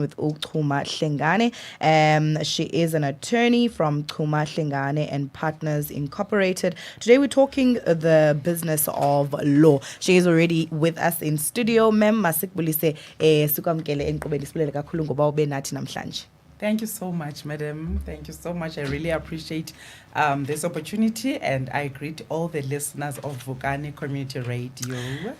with Chuma Hlengane. She is an attorney from Chuma Hlengane and Partners Incorporated. Today we're talking the business of law. She is already with us in studio. Mem masikbulise sukamkele enkqubeni sibulele kakhulu ngoba ube nathi namhlanje. Thank you so much, madam. Thank you so much. I really appreciate this opportunity, and I greet all the listeners of Vukani Community Radio.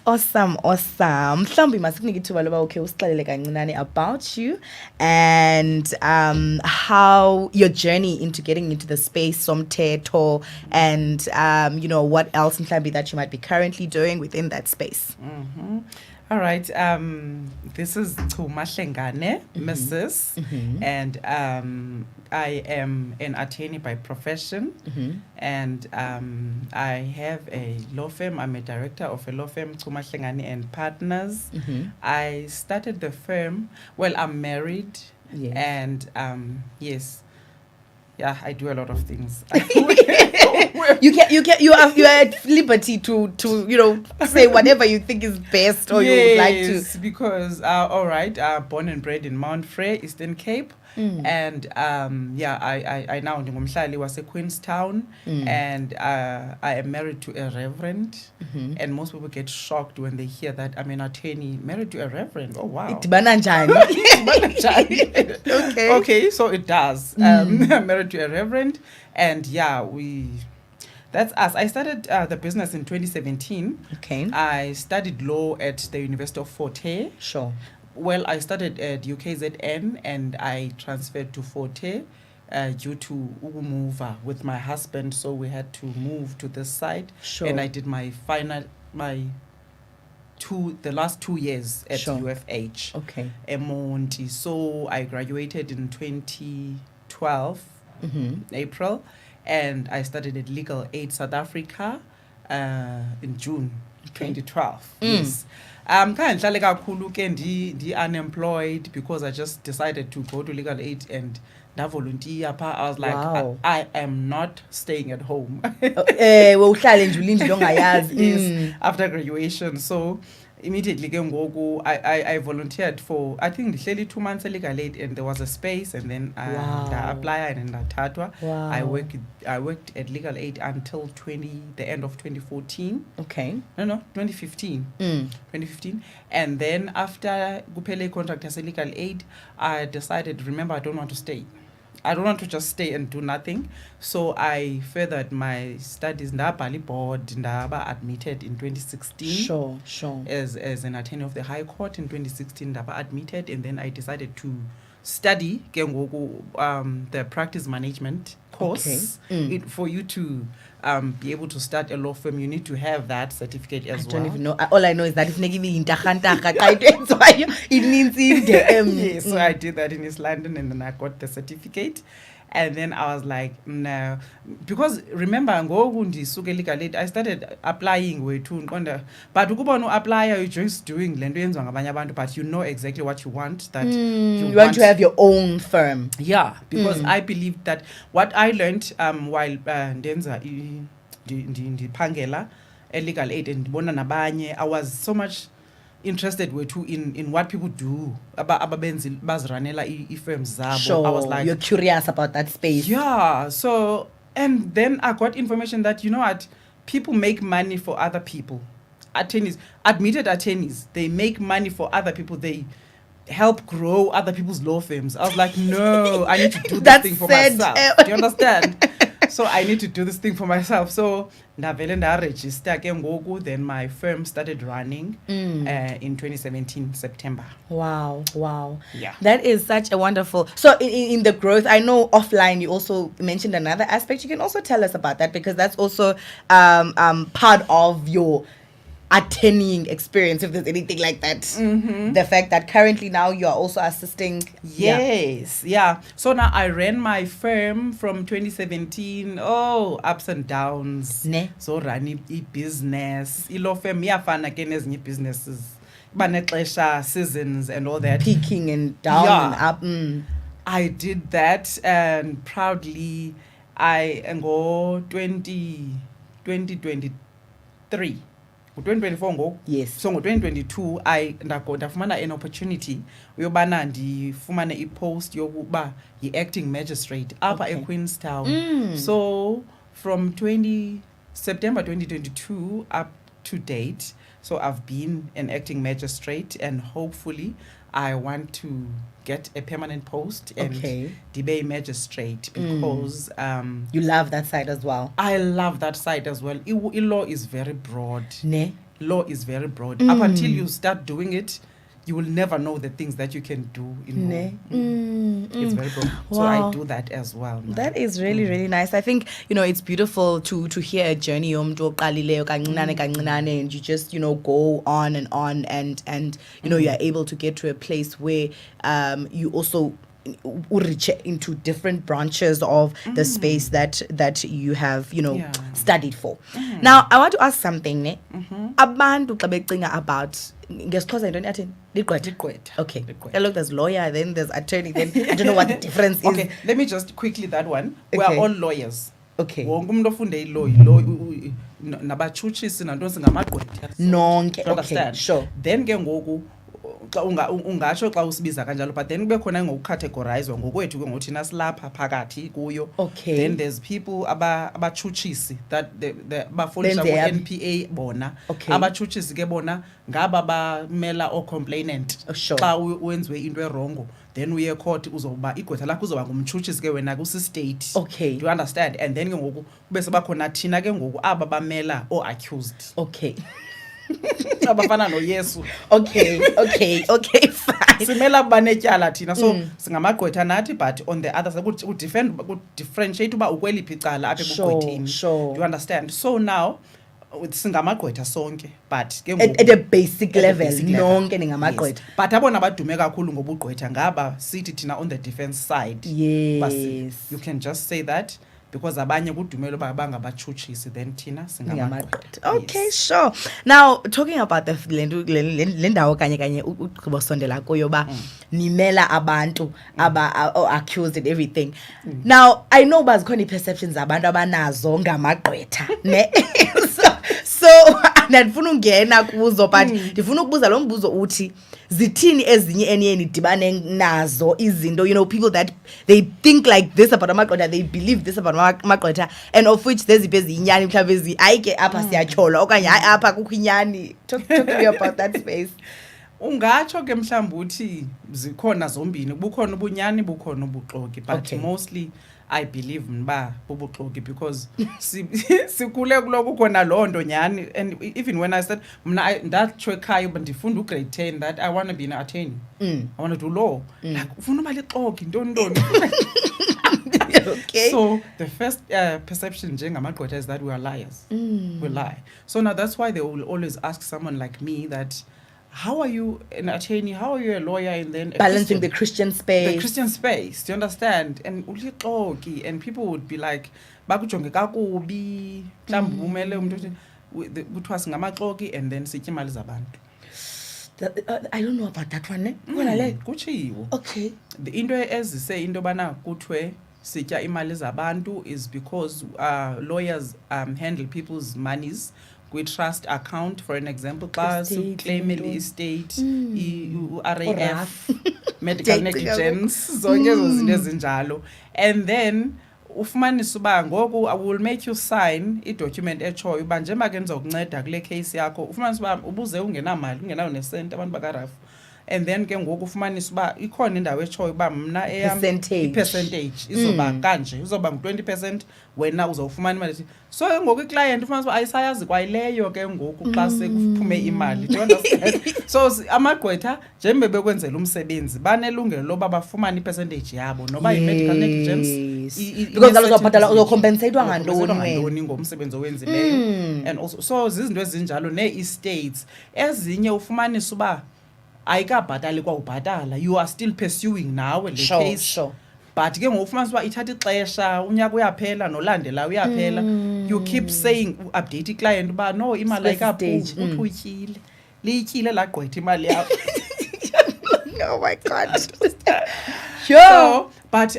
Awesome. Mhlawumbi masikunike ithuba loba ukhe usixelele kancinane about you and how your journey into getting into the space somthetho and what else mhlawumbi that you might be currently doing within that space. Mm-hmm. All right. This is Chuma Hlengane, Mrs. And I am an attorney by profession. And I have a law firm. I'm a director of a law firm, Chuma Hlengane and Partners. I started the firm. Well, I'm married. Yes. And yes. Yeah, I do a lot of things. You are at liberty to say whatever you think is best or you would like to. Yes, because all right, born and bred in Mount Frere, Eastern Cape, and I now ngumhlali wase Queenstown, and I am married to a reverend, and most people get shocked when they hear that I'm an attorney married to a reverend. Oh wow. Idibana njani? Okay, so it does. I'm married to a reverend, and that's us. I started the business in 2017. Okay. I studied law at the University of Fort Hare. Sure. Well, I started at UKZN and I transferred to Fort Hare due to move with my husband. So we had to move to this side. Sure. And I did the last 2 years at UFH. Okay. Emonti. So I graduated in 2012, April. And I studied at Legal Aid South Africa in June 2012. Yes. Kandihlale kakhulu ke unemployed because I just decided to go to Legal Aid and volunteer. I was like, wow. I am not staying at home. Yes, after graduation. So immediately I volunteered for, I think, 2 months at Legal Aid, and there was a space, and then I applied and Tatwa. Wow. I worked at Legal Aid until the end of 2014. Okay. No, 2015. 2015. And then after Gupele contract as a Legal Aid, I decided, remember, I don't want to stay. I don't want to just stay and do nothing. So I furthered my studies. Ndabali board, ndaba admitted in 2016. Sure. As an attorney of the High Court in 2016, ndaba admitted, and then I decided to study the practice management course. Okay. For you to be able to start a law firm, you need to have that certificate as well. I don't even know. All I know is that if it means yes, so I did that in East London, and then I got the certificate. And then I was like, no. Because remember, I started applying but no apply, you're just doing but you know exactly what you want. That you want to have your own firm. Yeah, because I believe that what I learned while Ndenza Pangela Legal Aid and Bona Nabanye, I was so much interested in what people do bazranela firms zabo. Sure, I was like, you're curious about that space. Yeah. So, and then I got information that people make money for other people. Attorneys, admitted attorneys, they make money for other people. They help grow other people's law firms. I was like, no, I need to do this thing for myself. Do you understand? So I need to do this thing for myself. So register, then my firm started running in 2017 September. Wow. Yeah. That is such a wonderful. So in the growth, I know offline you also mentioned another aspect. You can also tell us about that, because that's also part of your attending experience, if there's anything like that. The fact that currently now you are also assisting. Yes. Yeah. So now I ran my firm from 2017. Ups and downs. Ne? So running business. Law firm fun again as new businesses. Banexesha, seasons and all that. Peaking and down and up. I did that, and proudly I go 2023. ngo-2024 ngoku. Yes. So ngo-2022 ndafumana an opportunity yobana ndifumane ipost yokuba yi-acting magistrate apha eQueenstown. So from September 2022 up to date, so I've been an acting magistrate, and hopefully I want to get a permanent post and be a magistrate, because you love that side as well. I love that side as well. Law is very broad. Ne? Law is very broad. Up until you start doing it, you will never know the things that you can do in law. It's very broad. Wow. So I do that as well. That is really, really nice. I think, it's beautiful to hear a journey and you just, go on and you're able to get to a place where you also reach into different branches of the space that you have, studied for. Now, I want to ask something. Abantu xa becinga about ngesixhosa into yathini ligqwetha. Okay. Look, there's lawyer, then there's attorney, then I don't know what the difference is. Okay, let me just quickly that one. We are all lawyers. Okay. Wonke umuntu ofunde ilaw nabatshutshisi nantoni singamagqwetha. Nonke. Understand? Okay, sure. Then ke ngoku xa ungatsho xa usibiza kanjalo, but then kube khona ngokucategorizwa ngokwethu ke ngothina silapha phakathi kuyo. Okay. Then there's people abatshutshisi that bafolisha ku-NPA bona. Okay. Abatshutshisi ke bona ngaba bamela o complainant. Sure. Xa wenziwe into erongo, then uye court uzoba igqwetha lakho uzoba ngumtshutshisi ke wena kusi-state. Okay. Do you understand? And then ke ngoku kube sebakhona thina ke ngoku aba bamela o-accused. Okay. Abafana noYesu. Okay, fine. Simela banetyala thina, so singamagqwetha nathi, but on the other side differentiate uba ukweliphi icala apha ebugqwetheni. Sure. Do you understand? So now singamagqwetha sonke, but ke at a basic level nonke ningamagqwetha. Yes. But abona badume kakhulu ngobugqwetha ngaba sithi thina on the defense side. Yes. You can just say that, because abanye kudumela uba bangabatshutshisi, then thina singamagqwetha. Okay, yes. Sure. Now, talking about the lendawo kanye ugqibo sondela kuyo ba nimela abantu aba accused and everything. Now, I know bazikhona perceptions abantu abanazo ngamagqwetha, ne? So ndifuna ungena kuzo, but ndifuna ukubuza lo mbuzo uthi zithini ezinye eniye nidibane nazo izinto, people that they think like this about amagqwetha, they believe this about amagqwetha, and of which there's inyani mhlawumbe ayike apha siyatyholwa okanye hayi apha kukho inyani. Talk to me about that space. Ungatsho ke mhlawumbe uthi zikhona zombini, bukhona ubunyani bukhona ubuxoki, but mostly I believe mba bubuxoki, because sikhule kuloku khona loo nto nyani. And even when I said mna ndatsho ekhaya uba ndifunda ugrade 10 that I want to be an attorney, I want to do law, like ufuna uba lixoki ntoni. Okay. So the first perception njengamagqwetha is that we are liars. We lie. So now that's why they will always ask someone like me that, how are you an attorney? How are you a lawyer? And then balancing the Christian space. The Christian space, do you understand? And ulixoki, and people would be like, bakujonge kakubi, mhlawumbi umele umuntu kuthiwa singamaxoki, and then sitya imali zabantu. I don't know about that one. Kutshiwo. Okay. The into ezise into bana kuthiwe sitya imali zabantu is because lawyers handle people's monies with trust account. For an example, class claim estate, RAF, medical negligence, zonke ezo zinto ezinjalo. And then ufumanisa uba ngoku I will make you sign i-document echoyo uba njengoba ke ndizokunceda kule case yakho. Ufumanisa uba ubuze ungenamali, ungenayo nesenti abantu bakarafu. And then ke ngoku ufumanisa uba ikhona indawo echoyo uba mna i-percentage izoba kanje, izoba ngu-20%, wena uzawufumana imali. So ke ngoku i-client ufumanisa uba ayisayazi kwayileyo ke ngoku xa sekuphume imali. Do you understand? So amagqwetha njengoba bekwenzela umsebenzi banelungelo loba bafumane i-percentage yabo noba yi-medical negligence, because uzobhatala uzocompensatwa ngantoni ngomsebenzi owenzileyo. And also so zizinto ezinjalo nee-estates ezinye ufumanisa uba ayikabhatali kwa ubhatala, you are still pursuing nawe le case. Sure. But ke ngokufumanisa uba ithatha ixesha, unyaka uyaphela nolandela uyaphela, you keep saying update i-client uba no imali ayikaphumi, uthutyile liyityile lagqwetha imali yakho. Oh my God. Sure. So, but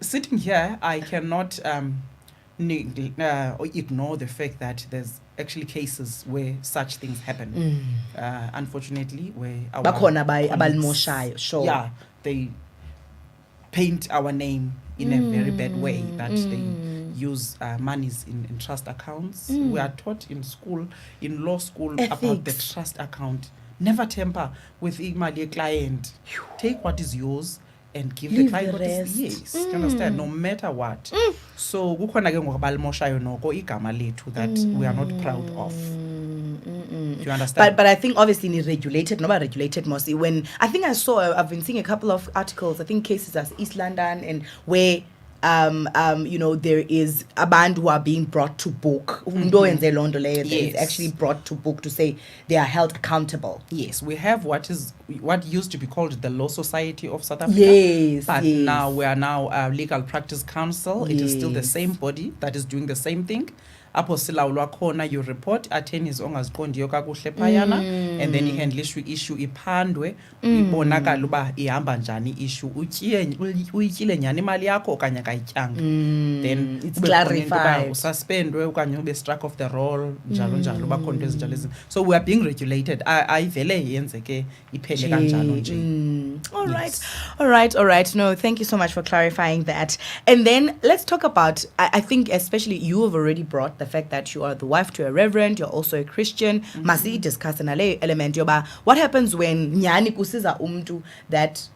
sitting here, I cannot ignore the fact that there's actually cases where such things happen. Unfortunately, where our Bakhona colleagues- abalimoshayo, sure. Yeah, they paint our name in a very bad way, that they use monies in trust accounts. We are taught in school, in law school, about the Ethics. trust account. Never tamper with imali client. Take what is yours and give Leave the client the what is rest. yes. Do you understand? No matter what. So kukhona ke ngokubalimoshayo noko igama lethu that we are not proud of. Do you understand? But I think obviously ni regulated, not regulated mostly. When I think I've been seeing a couple of articles, I think cases as East London, and where there is a band who are being brought to book. Is actually brought to book to say they are held accountable. Yes, we have what used to be called the Law Society of South Africa. Yes, but yes. now we are now Legal Practice Council. It is still the same body that is doing the same thing. Apho silawulwa khona you report attorneys ongaziqondiyo kakuhle phayana, and then ihandle issue iphandwe ibonakala uba ihamba njani issue uyityile nyani imali yakho okanye akayityanga. Then it's clarified. Ususpendwe okanye ube struck off the roll njalo njalo uba khona ezinjalo ezinto. So we are being regulated. Ayivele yenzeke iphele kanjalo nje. All right. No, thank you so much for clarifying that. And then let's talk about, I think especially you have already brought the fact that you are the wife to a reverend, you're also a Christian. Masi discuss anale element yoba. What happens when nyani kusiza umtu that,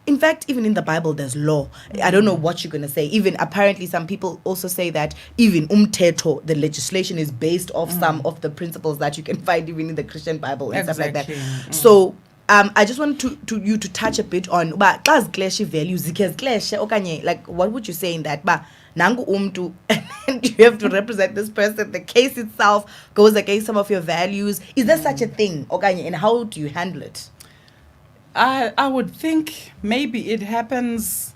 in fact, even in the Bible, there's law. I don't know what you're going to say. Even apparently some people also say that even umthetho, the legislation is based off some of the principles that you can find even in the Christian Bible and stuff like that. So I just want you to touch a bit on clash values, okanye, like what would you say in that? Nangu umtu, and you have to represent this person. The case itself goes against some of your values. Is there such a thing, okanye, and how do you handle it? I would think maybe it happens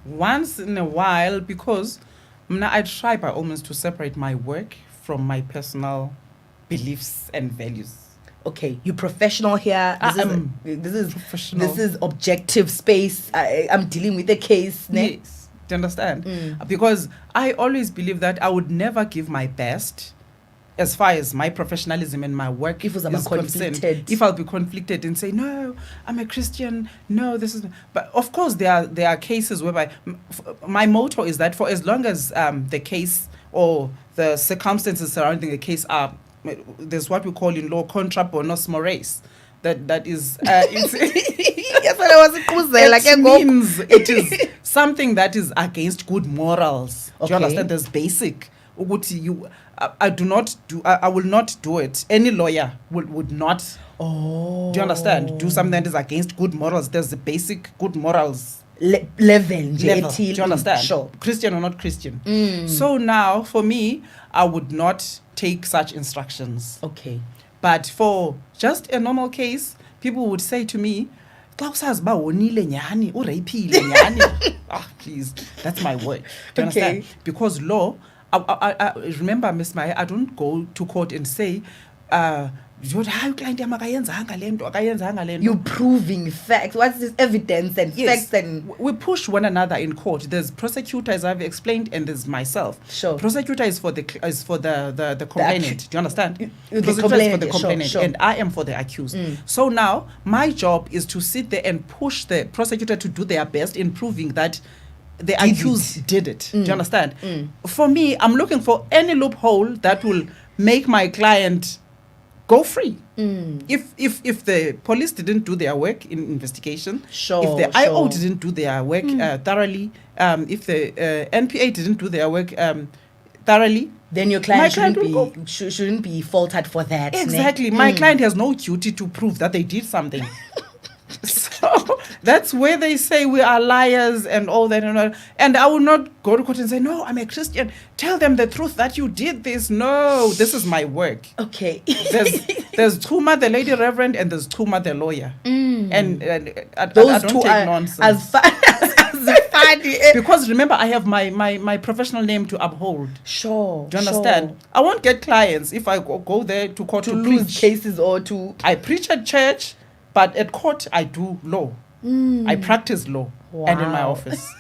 once in a while, because I try by all means to separate my work from my personal beliefs and values. Okay, you're professional here. This is professional. This is objective space. I'm dealing with a case. Yes. Do you understand? Because I always believe that I would never give my best as far as my professionalism and my work is concerned. If I'll be conflicted and say, no, I'm a Christian, no, this is... But of course, there are cases whereby my motto is that for as long as the case or the circumstances surrounding the case are... There's what we call in law contra bonus mores. That is... it means it is something that is against good morals. Okay. Do you understand? There's basic. I will not do it. Any lawyer would not. Oh. Do you understand? Do something that is against good morals. There's the basic good morals level. Do you understand? Sure. Christian or not Christian. So now, for me, I would not take such instructions. Okay. But for just a normal case, people would say to me, please, that's my word. Do you understand? Because law, I remember, Miss Mahe, I don't go to court and say, you're proving facts. What's this evidence and facts? And we push one another in court. There's prosecutor, as I've explained, and there's myself. Sure. Prosecutor is for the complainant. Do you understand? Prosecutor is for the complainant, sure. And I am for the accused. So now my job is to sit there and push the prosecutor to do their best in proving that the accused did it. Do you understand? For me, I'm looking for any loophole that will make my client go free. If the police didn't do their work in investigation, if the IO didn't do their work thoroughly, if the NPA didn't do their work thoroughly, then your client shouldn't be faulted for that. Exactly. My client has no duty to prove that they did something. So that's where they say we are liars and all that. And I will not go to court and say, no, I'm a Christian. Tell them the truth that you did this. No, this is my work. Okay. There's Chuma, the lady reverend, and there's Chuma, the lawyer. And I those don't two take are nonsense. As funny. Because remember, I have my professional name to uphold. Sure. Do you understand? Sure. I won't get clients if I go there to court to lose preach cases or to... I preach at church, but at court I do law. I practice law. And in my office.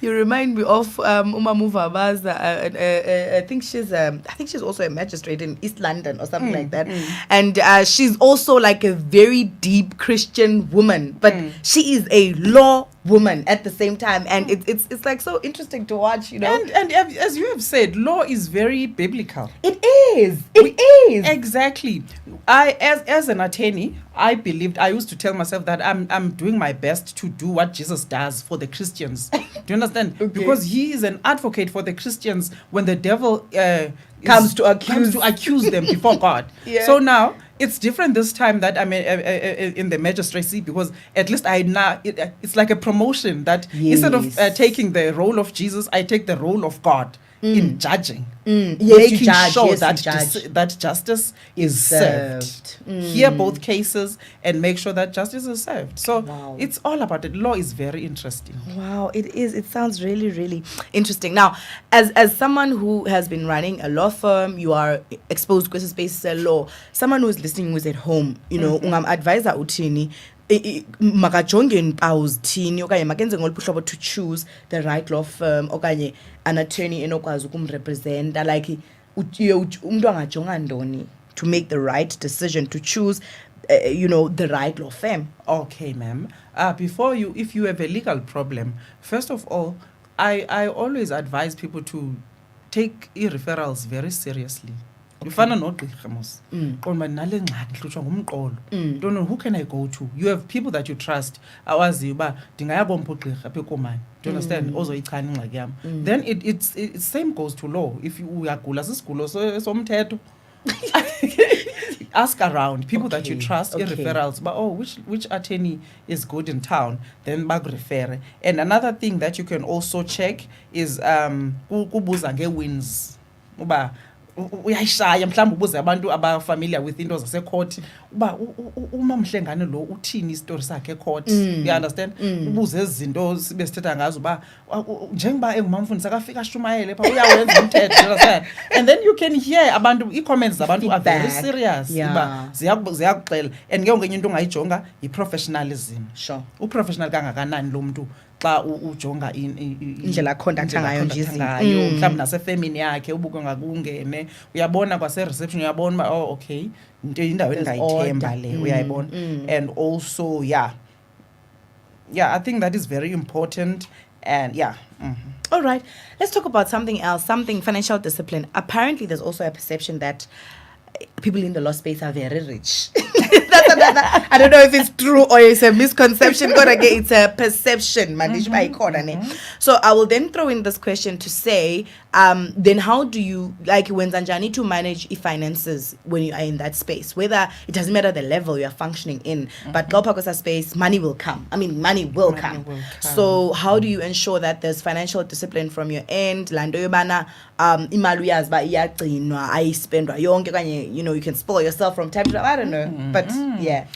You remind me of Uma Muvabaza. I think she's also a magistrate in East London or something like that. And she's also like a very deep Christian woman, but she is a law woman at the same time, and it's like so interesting to watch, you know. And as you have said, law is very biblical. It is. Exactly. I as an attorney, I used to tell myself that I'm doing my best to do what Jesus does for the Christians. Do you understand? Okay. Because he is an advocate for the Christians when the devil comes to accuse them before God. Yeah. So now it's different this time that I'm in the magistracy, because at least it's like a promotion that instead of taking the role of Jesus, I take the role of God in judging. Making sure that justice is served. Hear both cases and make sure that justice is served. So it's all about it. Law is very interesting. Wow, it is. It sounds really, really interesting. Now, as someone who has been running a law firm, you are exposed to spaces of law. Someone who's listening, who's at home, you know, advisor utini. Makajonge impaws thini okanye makenze ngoluphi uhlobo to choose the right law firm okanye an attorney enokwazi ukumrepresenta, like umuntu angajonga ndoni to make the right decision to choose the right law firm. Okay, ma'am. If you have a legal problem, first of all, I always advise people to take e-referrals very seriously. Ufana nogqirha mos. Qonba nale ngxaki hluthwa ngumqolo. Don't know who can I go to. You have people that you trust. Awazi uba ndingaya kompha ugqirha apha ekomani. Do you understand? Ozoyichana ingxaki yam. Then it same goes to law. If you uyagula sisigulo somthetho, ask around people that you trust, referrals, but which attorney is good in town, then refer. And another thing that you can also check is kubuza nge-wins. Uba uyayishaya mhlawumbe ubuze abantu abafamiliar with into zasecourt uba uma Mhlengane lo uthini istory sakhe ecourt. You understand? Ubuze izinto sibe sithetha ngazo uba njengoba engumamfundisi akafika ashumayele pha uyawenza umthetho. You understand? And then you can hear abantu i-comments zabantu are very serious. Uba ziyakuxela, and ke ngenye into ongayijonga i-professionalism. Sure. Uprofessional kangakanani lo muntu xa ujonga indlela conducta ngayo nje mhlawumbe nasefemini yakhe ubuke ngakungene uyabona kwase-reception uyabona uba okay into indawo endingayithemba le uyayibona. And also I think that is very important. And all right, let's talk about something else, something financial discipline. Apparently there's also a perception that people in the law space are very rich. That's another, I don't know if it's true or it's a misconception, but again, it's a perception. So I will then throw in this question to say, then how do you, like when Zanjani, to manage finances when you are in that space? Whether it doesn't matter the level you are functioning in, but Galpagosa space, money will come. I mean, money will come. So how do you ensure that there's financial discipline from your end? Lando yobana imalu yazba iyagcinwa ayispendwa yonke kanye, you can spoil yourself from time to time. I don't know, but yeah.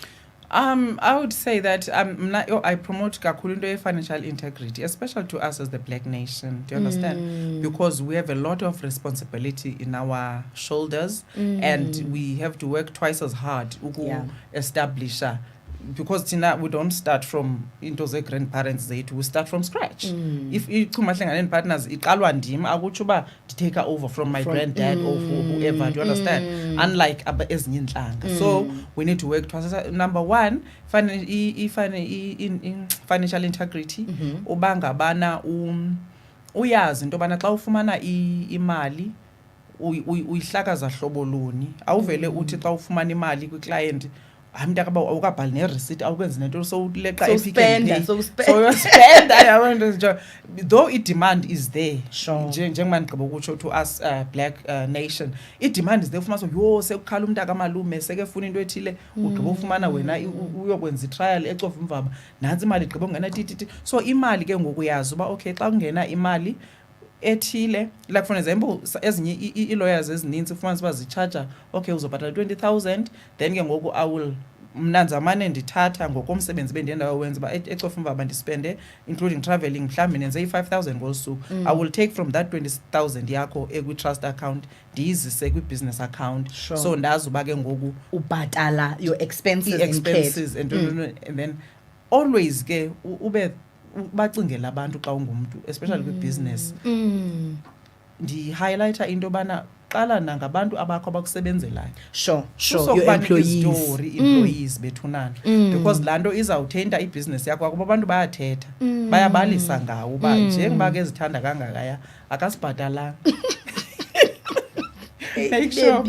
I would say that I promote kakhulu financial integrity, especially to us as the Black nation. Do you understand? Because we have a lot of responsibility in our shoulders, and we have to work twice as hard to establish. Because we don't start from into the grandparents, we start from scratch. If Chuma Hlengane Partners, iqalwa ndim akutsho uba take over from my granddad or whoever. Do you understand? Unlike ezinye inhlanga. So we need to work twice. Number one, financial integrity. Ubanga bana uyazi into bana xa ufumana imali uyihlakaza hlobo luni. Awuvele uthi xa ufumana imali kwi-client awukabhali ne-receipt awukwenzi nento so uleqa spend though i-demand is there. Sure. Njengoba ndigqiba ukutsho to us Black nation, i-demand is there. Ufumana sekukhala umntu akamalume sekefuna into ethile ugqiba ufumana wena uyokwenza i-trial ecofa umvaba nantsi imali igqiba ungena tititi. So imali ke ngoku uyazi uba okay xa kungena imali ethile, like for example ezinye i-lawyers ezininzi ufumanisa uba zicharger okay uzobhatala 20,000, then ke ngoku mnanzamane ndithatha ngokomsebenzi bendiyendawenza uba ecofa umvaba ndispende including traveling mhlawumbi nenze i-5,000 ngosuku. I will take from that 20,000 yakho ekwi-trust account ndiyizise kwi-business account. Sure. So ndazi uba ke ngoku ubhatala your expenses and then always ke ube bacingela abantu xa ungumntu especially kwi-business. Ndi-highlighter into yobana qala nangabantu abakho abakusebenzelayo. Sure, your employees bethunana. Because laa nto izawuthinta ibhizinesi yakho kuba abantu bayathetha bayabalisa ngawo uba njengoba ke ezithanda kangakaya akasibhatalanga. Make sure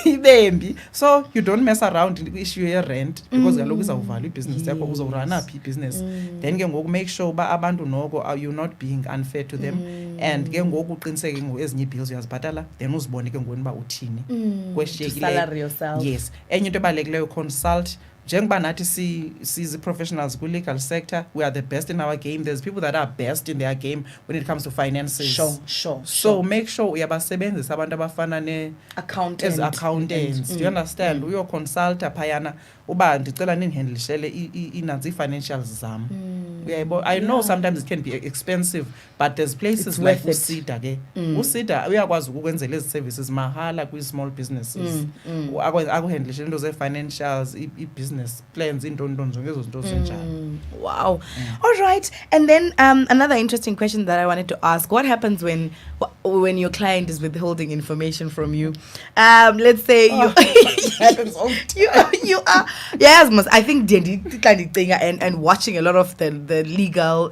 ibembi. So you don't mess around issue ye-rent because kaloku izawuvala ibhizinesi yakho uzawurana phi ibhizinesi. Then ke ngoku make sure uba abantu noko you're not being unfair to them. And ke ngoku uqiniseke ngoku ezinye ii-bills uyazibhatala then uzibone ke ngokweni uba uthini salary yourself. Yes. Enye into ebalulekileyo consult. Njengoba nathi sizi-professionals kwi-legal sector, we are the best in our game. There's people that are best in their game when it comes to finances. Sure. So make sure uyabasebenzisa abantu abafana as accountants. Do you understand? Uyoconsulta phayana uba ndicela nindihandlishele inanzi ii-financials zam. I know sometimes it can be expensive, but there's places like uSida ke. uSida uyakwazi ukwenzela ezi services mahala kwi-small businesses. Akuhandlishele into ze-financials, i-business plans, into ngezo zinto zinjalo. Wow. All right. And then another interesting question that I wanted to ask: what happens when your client is withholding information from you? Let's say you are yes, I think and watching a lot of the legal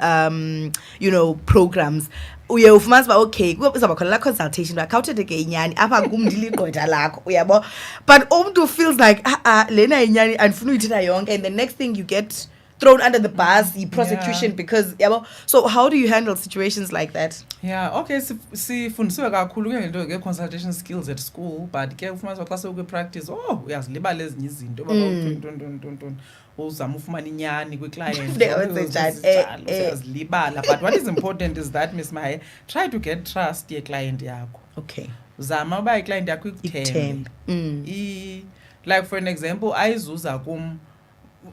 programs. Uye ufumanisa uba okay kuzawuba khona la consultation bakhawuthetheke ke inyani apha kum ndiligqwetha lakho uyabo, but umntu feels like lena inyani andifuna uyithetha yonke, and the next thing you get thrown under the bus, prosecution, because yabo. So how do you handle situations like that? Yeah, okay, sifundisiwe kakhulu ke ngento nge-consultation skills at school, but ke ufumanisa xa sekwi-practice uyazilibala ezinye izinto ntoni uzama ufumana inyani kwi-client uyazilibala. But what is important is that, Miss Mahe, try to get trust ye-client yakho. Okay. Zama uba i-client yakho ikuthembe. Like for an example, ayizuza kum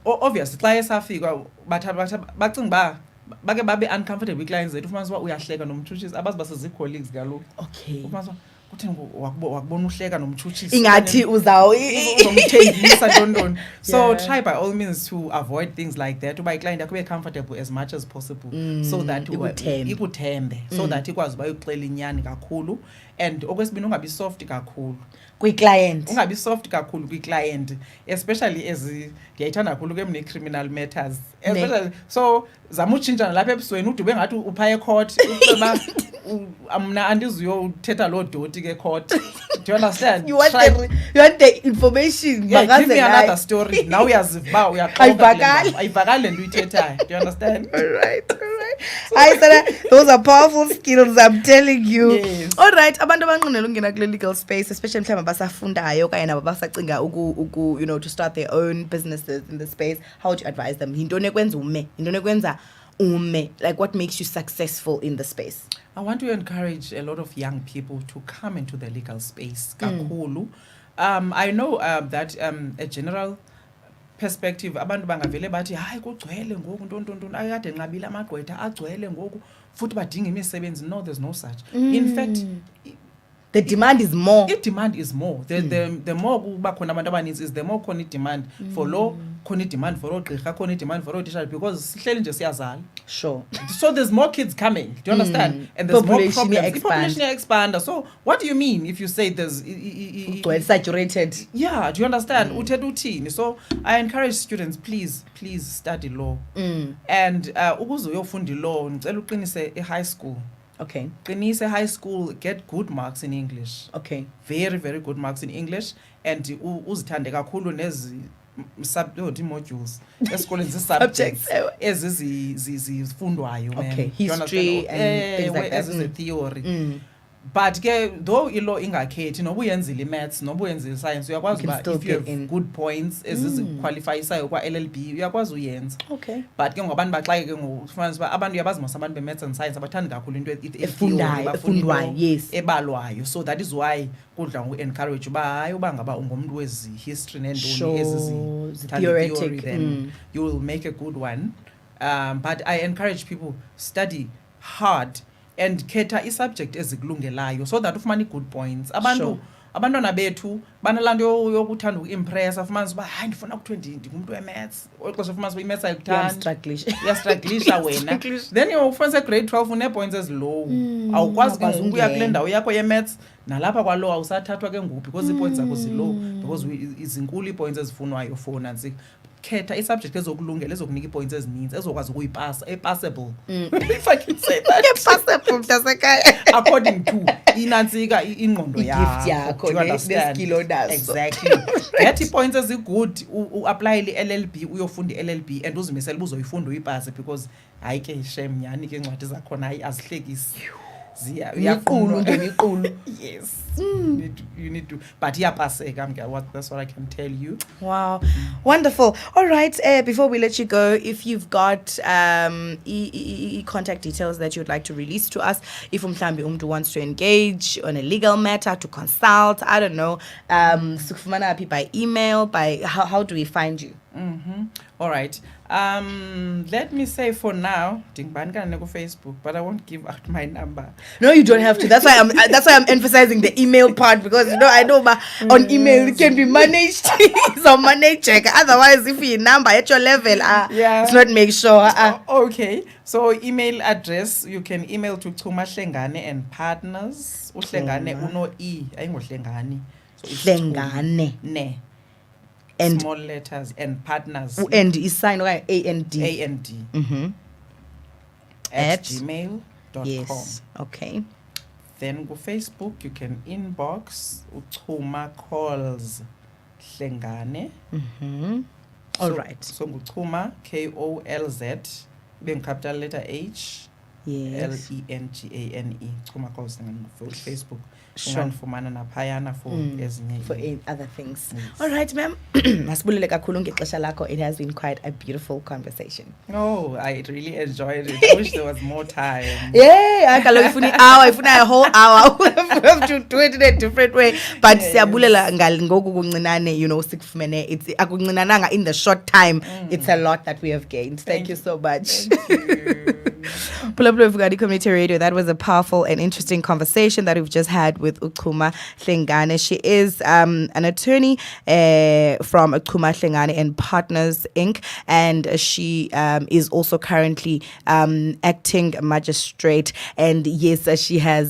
obviously xa esafika bacinga uba bake babe uncomfortable ii-clients zethu. Ufumanisa uba uyahleka nomtshutshisi abazi basezi-colleagues kaloku. Okay. Ufumanisa uba kutheni wakubona uhleka nomtshutshisi ingathi uzomthengisa ntoni. So try by all means to avoid things like that uba iclient yakho ibe comfortable as much as possible, so that ikuthembe, so that ikwazi uba uyixela inyani kakhulu. And okwesibini ungabi soft kakhulu kwi-client, ungabi soft kakhulu kwi-client, especially ndiyayithanda kakhulu ke mna criminal matters, especially so zama utshintshana lapha ebusweni ude ube ngathi upha ecourt uba mna andizuyothetha loo doti ke court. Do you understand? You want the information. Yeah, give me another story. Now uyaziva uba uyaqoqa ayivakali le nto uyithethayo. Do you understand? All right. Those are powerful skills, I'm telling you. Yes. All right, abantu abanqinela ungena kule legal space, especially mhlawumbe abasafundayo okanye nabo basacinga to start their own businesses in the space, how would you advise them? Yintoni ekwenza ume? Like, what makes you successful in the space? I want to encourage a lot of young people to come into the legal space. Kakhulu. I know that a general perspective abantu bangavele bathi hayi kugcwele ngoku ntoni ayade nqabile amagqwetha agcwele ngoku futhi badinga imisebenzi. No, there's no such. In fact, the demand is more. The demand is more. The more kuba khona abantu abaninzi is the more khona demand for law, khona demand for oogqirha, khona demand for teachers, because sihleli nje siyazala. Sure. So there's more kids coming. Do you understand? And there's more problems. The population expands. So what do you mean if you say there's saturated? Yeah, do you understand? So I encourage students, please study law. And ukuze uyofunda law ngicela uqinise high school. Okay. Qinise high school, get good marks in English. Okay. Very, very good marks in English. And uzithande kakhulu nezi modules esikoleni subjects ezizifundwayo. Okay, history and things like that. As a theory. But though ilo ingakhethi noba uyenzile i-maths noba uyenzile science uyakwazi uba if you have good points eziziqualifyisayo kwa-LLB uyakwazi uyenza. Okay. But ke ngabantu baxake ngokufumanisa uba abantu uyabazi mos abantu be-maths and science abathandi kakhulu into efundwayo, yes, ebalwayo. So that is why kudla ngoku-encourage uba hayi uba ngaba ungumntu wezi-history neentoni theory, then you will make a good one. But I encourage people, study hard and khetha i-subject ezikulungelayo so that ufumane good points. Abantu abantwana bethu banalaa nto yokuthanda uku-impressa afumanisa uba hayi ndifuna kuthiwe ndingumntu we-maths oxesha ufumanisa uba i-maths ayikuthandi uyastraglisha wena then ufumanisa grade 12 une-points ezilow awukwazi ke ngoku uya kule ndawo yakho ye-maths nalapha kwalo awusathathwa ke ngoku because ii-points zakho zilow because zinkulu ii-points ezifunwayo for nantsika khetha isubject ezokulungela ezokunika ii-points ezininzi ezokwazi ukuyipasa epassable if I can say that Epassable mntasekhaya. according to inantsika ingqondo I-gift yakho ne-skill onazo. exactly get ii-points ezigood uaplayele i-LLB uyofunda i-LLB and uzimisele uba uzoyifunda uyipase because hayi ke shem nyhani ke incwadi zakhona hayi azihlekisi Miqulu nje miqulu. yes you need to but iyapaseka that's what I can tell you. Wow, wonderful. All right, before we let you go, if you've got contact details that you'd like to release to us, if mhlambi umuntu wants to engage on a legal matter, to consult, I don't know, sukufumana by email, by how do we find you? All right. Let me say for now, Dingbankane ku Facebook, but I won't give out my number. No, you don't have to. That's why I'm emphasizing the email part, because I know on email it can be managed. So manage check. Otherwise, if your number at your level, it's not make sure. Okay. So email address, you can email to Chuma Hlengane and Partners. Uhlengane uno e, ayingo Hlengane. So it's Hlengane. Ne. And small letters and Partners. And is signed right AND. AND. At gmail.com. Yes. Okay. Then go Facebook, you can inbox Chuma calls Hlengane. All right. So Chuma KOLZ, being capital letter H. Yes. LENGANE. Chuma calls Hlengane for Facebook. Sure. For other things. Yes. All right, ma'am. It has been quite a beautiful conversation. Oh, I really enjoyed it. I wish there was more time. Yeah, if a whole hour, we have to do it in a different way. But siyabulela ngoku kuncinane, it's in the short time. It's a lot that we have gained. Thank you so much. Thank you. Pull up Lufugadi Community Radio. That was a powerful and interesting conversation that we've just had with Chuma Hlengane. She is an attorney from Chuma Hlengane and Partners Inc. And she is also currently acting magistrate. And yes, she has